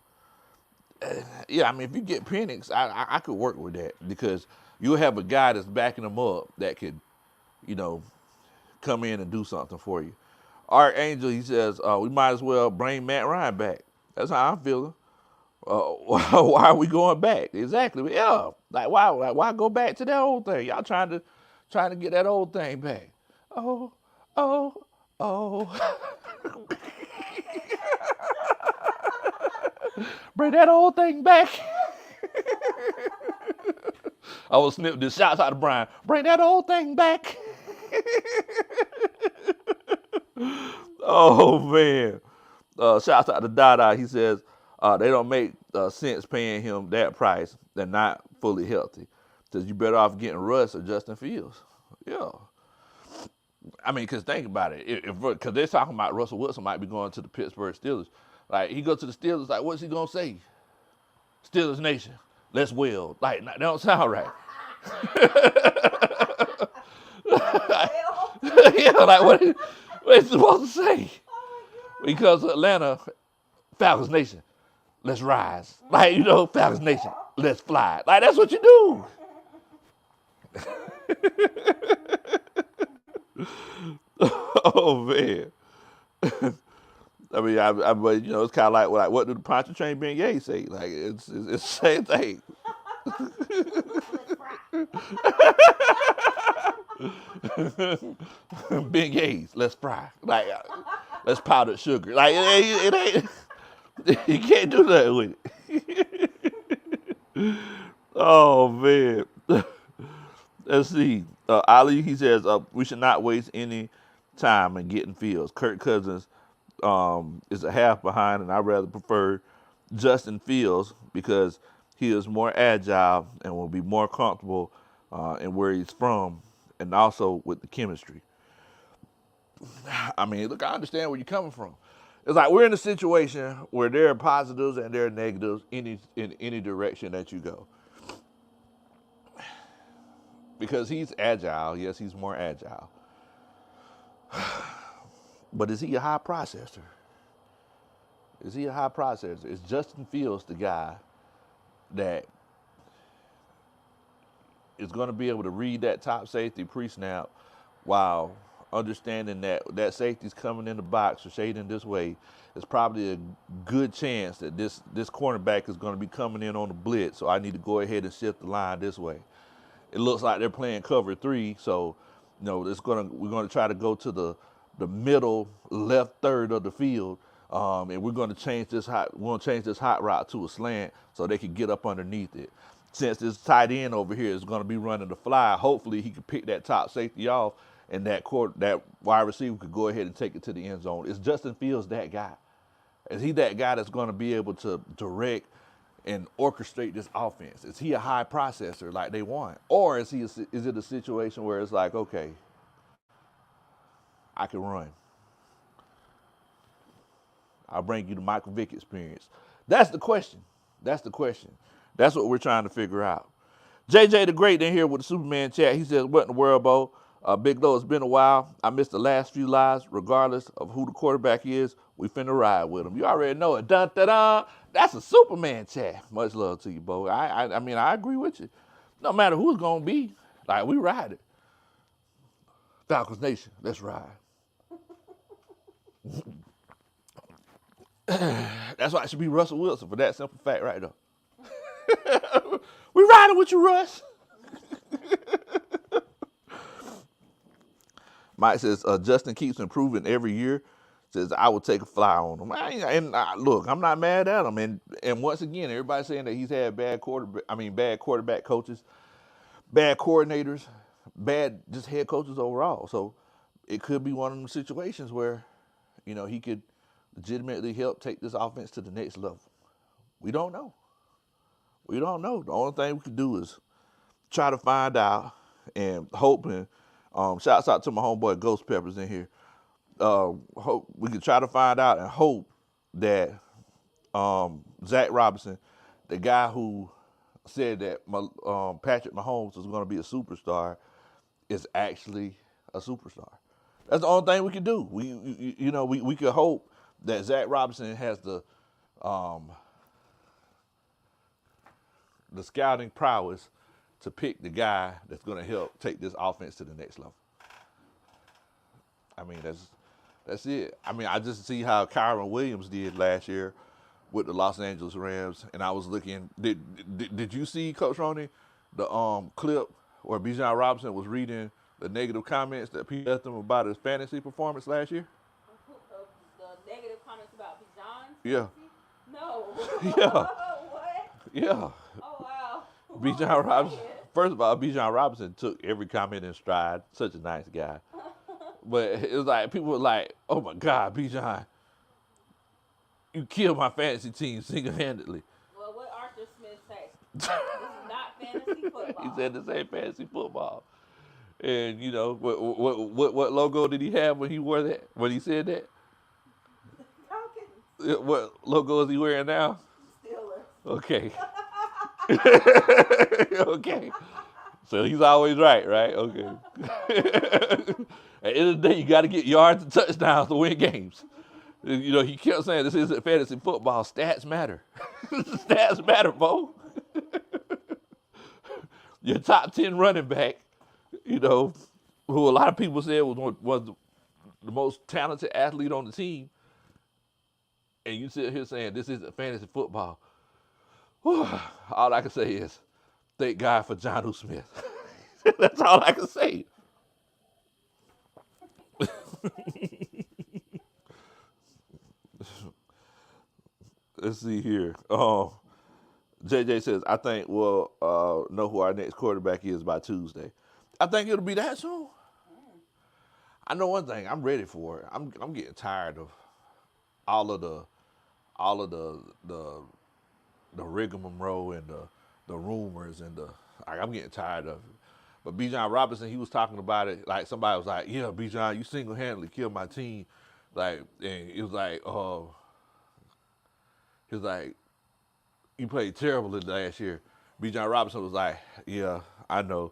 Speaker 1: Yeah, I mean, if you get Penix, I could work with that, because you'll have a guy that's backing him up that could, come in and do something for you. Archangel, he says, we might as well bring Matt Ryan back. That's how I'm feeling. Why are we going back? Exactly. Yeah. Why go back to that old thing? Y'all trying to get that old thing back. Oh, oh, oh. Bring that old thing back. I was snipping this. Shouts out to Brian. Bring that old thing back. Oh, man. Shouts out to Dada. He says, they don't make sense paying him that price. They're not fully healthy. Says you better off getting Russ or Justin Fields. Yeah. I mean, because think about it. Because they're talking about Russell Wilson might be going to the Pittsburgh Steelers. Like, he goes to the Steelers, like, what's he going to say? Steelers Nation, let's weld. Like, that don't sound right. Yeah, like, what is he supposed to say? Because Atlanta, Falcons Nation, let's rise. Like, Falcons Nation, let's fly. Like, that's what you do. Oh, man. I mean, but it's kind of like what did the Pontchartrain Ben Gay say? Like, it's the same thing. Ben Gays, let's fry. Like, let's powdered sugar. Like, it ain't. You can't do that with it. Oh, man. Let's see. Ali, he says, we should not waste any time in getting Fields. Kirk Cousins is a half behind, and I rather prefer Justin Fields because he is more agile and will be more comfortable in where he's from, and also with the chemistry. I mean, look, I understand where you're coming from. It's like we're in a situation where there are positives and there are negatives in any direction that you go. Because he's agile, yes, he's more agile. But is he a high processor? Is he a high processor? Is Justin Fields the guy that is going to be able to read that top safety pre-snap while understanding that safety's coming in the box or shading this way? It's probably a good chance that this cornerback is going to be coming in on the blitz, so I need to go ahead and shift the line this way. It looks like they're playing cover 3, so we're going to try to go to the middle left third of the field, and we're going to change this hot route to a slant so they can get up underneath it. Since this tight end over here is going to be running the fly, hopefully he can pick that top safety off, and that wide receiver could go ahead and take it to the end zone. Is Justin Fields that guy? Is he that guy that's going to be able to direct and orchestrate this offense? Is he a high processor like they want? Or is it a situation where it's like, okay, I can run. I'll bring you the Michael Vick experience. That's the question. That's what we're trying to figure out. JJ the Great in here with the Superman chat. He says, what in the world, Bo? Big Low, it's been a while. I missed the last few lives. Regardless of who the quarterback is, we finna ride with him. You already know it. Dun, dun, dun. That's a Superman chat. Much love to you, Bo. I mean, I agree with you. No matter who it's gonna be, like we ride it. Falcons Nation, let's ride. That's why it should be Russell Wilson for that simple fact right there. We riding with you, Russ. Mike says, Justin keeps improving every year. Says, I would take a fly on him. Look, I'm not mad at him. And once again, everybody's saying that he's had bad quarterback coaches, bad coordinators, bad just head coaches overall. So it could be one of them situations where, he could legitimately help take this offense to the next level. We don't know. We don't know. The only thing we can do is try to find out and hope. And shouts out to my homeboy Ghost Peppers in here. Hope we can try to find out and hope that Zach Robinson, the guy who said that Patrick Mahomes was going to be a superstar, is actually a superstar. That's the only thing we can do. We could hope that Zach Robinson has the scouting prowess to pick the guy that's going to help take this offense to the next level. I mean, that's it. I mean, I just see how Kyron Williams did last year with the Los Angeles Rams, and I was looking. Did you see, Coach Roney, the clip where Bijan Robinson was reading the negative comments that people left him about his fantasy performance last year?
Speaker 2: The negative comments about Bijan's
Speaker 1: Yeah.
Speaker 2: No.
Speaker 1: Yeah.
Speaker 2: What?
Speaker 1: Yeah.
Speaker 2: Oh, wow.
Speaker 1: Bijan Robinson. First of all, Bijan Robinson took every comment in stride. Such a nice guy. But it was like, people were like, oh my God, Bijan, you killed my fantasy team single-handedly.
Speaker 2: Well, what Arthur Smith say? This is not fantasy football.
Speaker 1: He said this ain't fantasy football. And what logo did he have when he wore that? When he said that?
Speaker 2: Falcons.
Speaker 1: What logo is he wearing now?
Speaker 2: Steelers.
Speaker 1: Okay. Okay. So he's always right? Okay. At the end of the day, you got to get yards and touchdowns to win games. He kept saying this isn't fantasy football. Stats matter. Stats matter, Bo. Your top 10 running back, who a lot of people said was the most talented athlete on the team, and you sit here saying this isn't fantasy football. Whew, all I can say is thank God for Jonnu Smith. That's all I can say. Let's see here. JJ says, I think we'll know who our next quarterback is by Tuesday. I think it'll be that soon. I know one thing. I'm ready for it. I'm getting tired of all of the rigmarole and the rumors and I'm getting tired of it. But Bijan Robinson, he was talking about it like somebody was like, yeah, Bijan, you single-handedly killed my team. And it was like, you played terrible last year. Bijan Robinson was like, yeah, I know.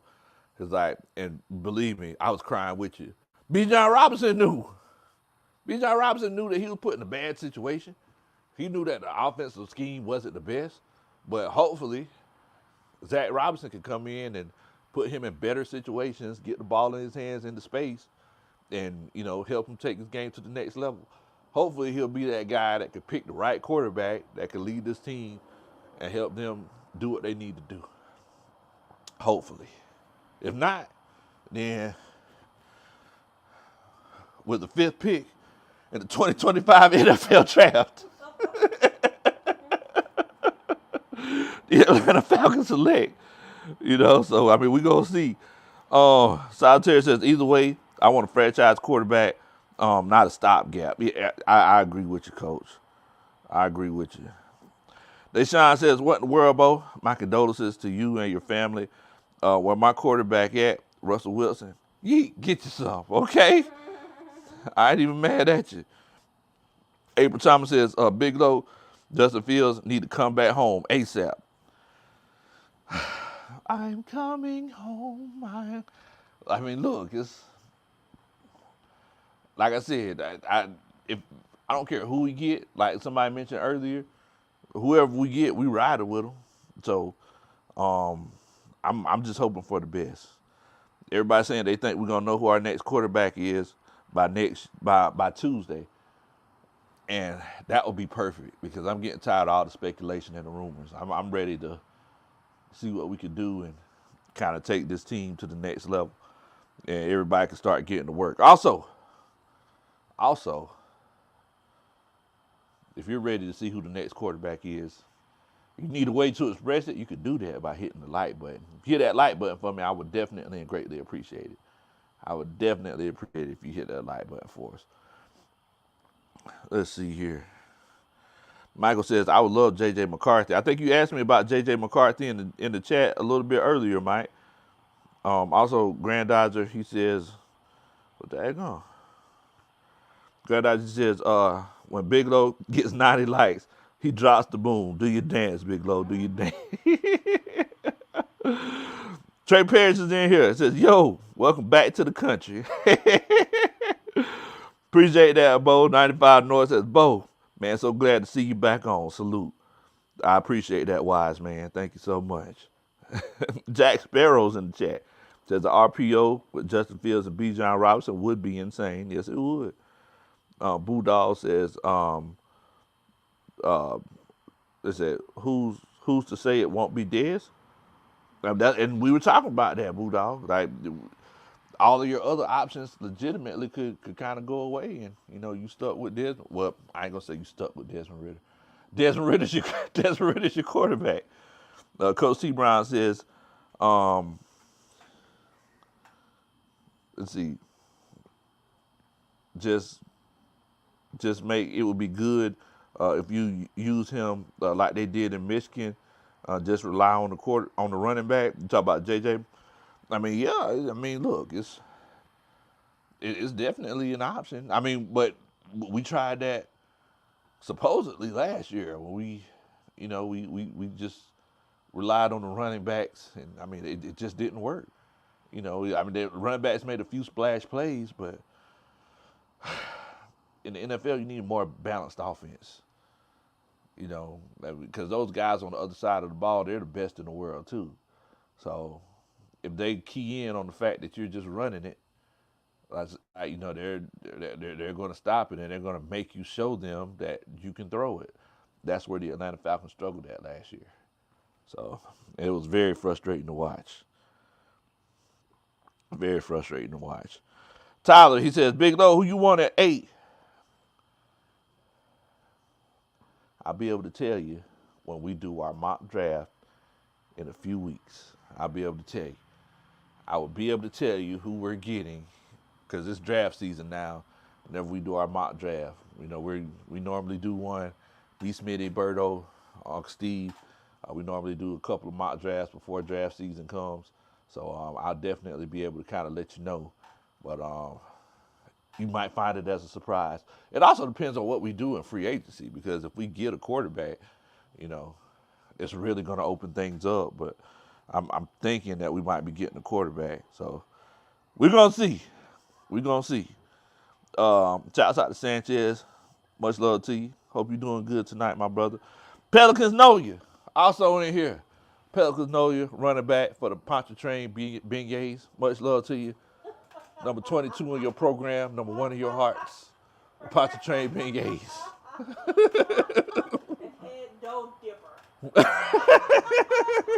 Speaker 1: He was like, and believe me, I was crying with you. Bijan Robinson knew. Bijan Robinson knew that he was put in a bad situation. He knew that the offensive scheme wasn't the best. But hopefully, Zach Robinson can come in and put him in better situations, get the ball in his hands into space, and, help him take his game to the next level. Hopefully, he'll be that guy that could pick the right quarterback that could lead this team and help them do what they need to do. Hopefully. If not, then with the 5th pick in the 2025 NFL draft, the Atlanta Falcons select. So, I mean, we're going to see. Solitaire says, either way, I want a franchise quarterback, not a stopgap. Yeah, I agree with you, Coach. I agree with you. Deshaun says, what in the world, Bo? My condolences to you and your family. Where my quarterback at, Russell Wilson, get yourself, okay? I ain't even mad at you. April Thomas says, Big Low, Justin Fields need to come back home ASAP. I'm coming home. I mean, look, it's like I said. If I don't care who we get, like somebody mentioned earlier, whoever we get, we ride it with them. So um, I'm just hoping for the best. Everybody saying they think we're gonna know who our next quarterback is by Tuesday, and that would be perfect because I'm getting tired of all the speculation and the rumors. I'm ready to see what we can do and kind of take this team to the next level, and everybody can start getting to work. Also, if you're ready to see who the next quarterback is, you need a way to express it. You can do that by hitting the like button. If you hit that like button for me, I would definitely and greatly appreciate it. I would definitely appreciate it if you hit that like button for us. Let's see here. Michael says, I would love J.J. McCarthy. I think you asked me about J.J. McCarthy in the chat a little bit earlier, Mike. Also, Grand Dodger, he says, what the heck on? Grand Dodger says, when Big Low gets 90 likes, he drops the boom. Do your dance, Big Low. Do your dance. Trey Parrish is in here. It says, yo, welcome back to the country. Appreciate that, Bo. 95 North says, Bo, man, so glad to see you back on. Salute. I appreciate that, wise man. Thank you so much. Jack Sparrow's in the chat. Says the RPO with Justin Fields and B. John Robinson would be insane. Yes, it would. Boodall says, they said, who's to say it won't be Dez? And we were talking about that, Boodall. Like all of your other options legitimately could kind of go away, and you stuck with Des. Well, I ain't gonna say you stuck with Desmond Ritter. Desmond Ritter's your quarterback. Coach T. Brown says, let's see, just make it would be good if you use him like they did in Michigan. Just rely on the running back. You talk about JJ. I mean, yeah. I mean, look, it's definitely an option. I mean, but we tried that supposedly last year when we just relied on the running backs, and I mean, it just didn't work. I mean, the running backs made a few splash plays, but in the NFL, you need a more balanced offense. Because those guys on the other side of the ball, they're the best in the world too. So if they key in on the fact that you're just running it, they're going to stop it and they're going to make you show them that you can throw it. That's where the Atlanta Falcons struggled at last year. So it was very frustrating to watch. Very frustrating to watch. Tyler, he says, Big Low, who you want at 8? I'll be able to tell you when we do our mock draft in a few weeks. I'll be able to tell you. I will be able to tell you who we're getting because it's draft season now. Whenever we do our mock draft, we normally do one. D. Smitty, Berto, Uncle Steve. We normally do a couple of mock drafts before draft season comes. So I'll definitely be able to kind of let you know. But you might find it as a surprise. It also depends on what we do in free agency because if we get a quarterback, it's really going to open things up. But I'm thinking that we might be getting a quarterback. So we're going to see. We're going to see. Shouts out to Sanchez. Much love to you. Hope you're doing good tonight, my brother. Pelicans know you. Also in here. Pelicans know you. Running back for the Pontchartrain Beignets. Much love to you. Number 22 in your program. Number 1 in your hearts. Pontchartrain Beignets.
Speaker 2: Head dough dipper.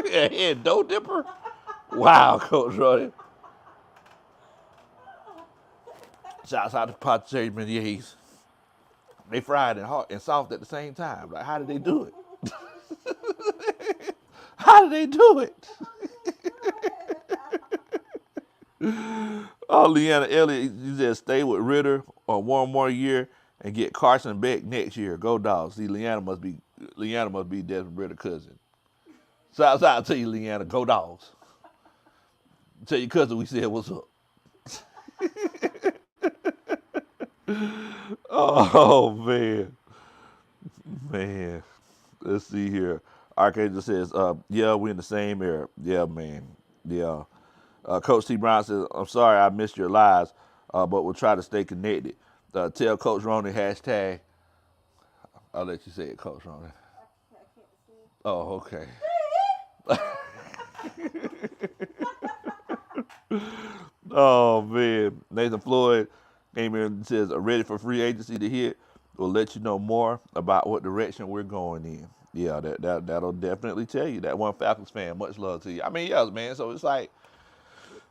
Speaker 1: Head dough dipper? Wow, Coach Roddy. Shouts out to Pontchartrain Beignets. They fried and hot and soft at the same time. Like, how did they do it? How did they do it? Oh, Leanna Elliott, you just stay with Ritter on one more year and get Carson Beck next year. Go Dogs. See, Leanna must be Desmond Ritter's cousin. Shouts out to you, Leanna. Go Dogs. Tell your cousin we said what's up. Oh man. Let's see here. Archangel says, yeah, we're in the same era. Yeah, man. Yeah. Coach T. Brown says, I'm sorry I missed your lives, but we'll try to stay connected. Tell Coach Ronnie hashtag. I'll let you say it, Coach Ronnie.
Speaker 2: I can't see.
Speaker 1: Oh, okay. Oh man, Nathan Floyd came in and says, "Ready for free agency to hit? We'll let you know more about what direction we're going in." Yeah, that'll definitely tell you that. One Falcons fan, much love to you. I mean, yes, man. So it's like,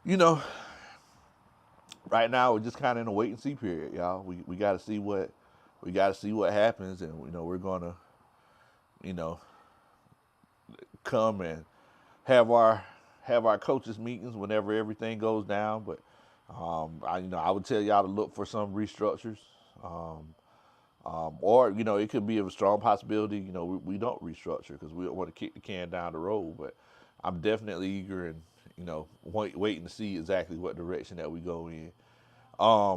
Speaker 1: you know, right now we're just kind of in a wait and see period, y'all. We got to see what happens, and we're gonna, you know, come and have our coaches meetings whenever everything goes down. But I would tell y'all to look for some restructures, or it could be a strong possibility. We don't restructure because we don't want to kick the can down the road. But I'm definitely eager and waiting to see exactly what direction that we go in. I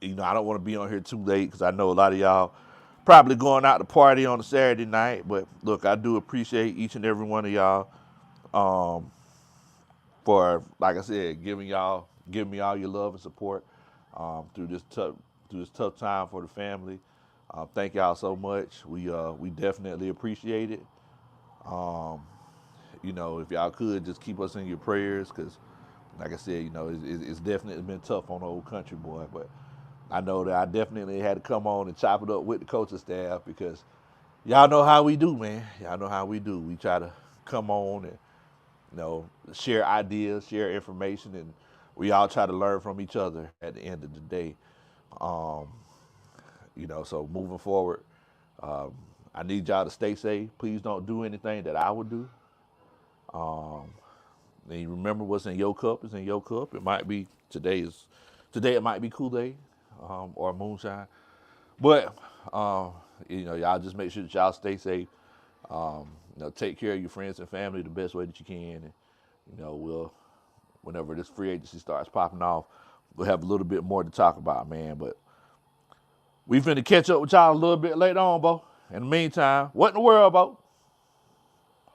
Speaker 1: don't want to be on here too late because I know a lot of y'all probably going out to party on a Saturday night. But look, I do appreciate each and every one of y'all for, like I said, giving me all your love and support through this tough time for the family. Thank y'all so much. We definitely appreciate it. If y'all could just keep us in your prayers, because, like I said, it's definitely been tough on the old country boy. But I know that I definitely had to come on and chop it up with the coaching staff because y'all know how we do, man. Y'all know how we do. We try to come on and share ideas, share information, and we all try to learn from each other at the end of the day. So moving forward, I need y'all to stay safe. Please don't do anything that I would do. And you remember what's in your cup is in your cup. It might be today it might be Kool-Aid or moonshine. But y'all just make sure that y'all stay safe. Take care of your friends and family the best way that you can. And, whenever this free agency starts popping off, we'll have a little bit more to talk about, man. But we finna catch up with y'all a little bit later on, Bo. In the meantime, what in the world, Bo?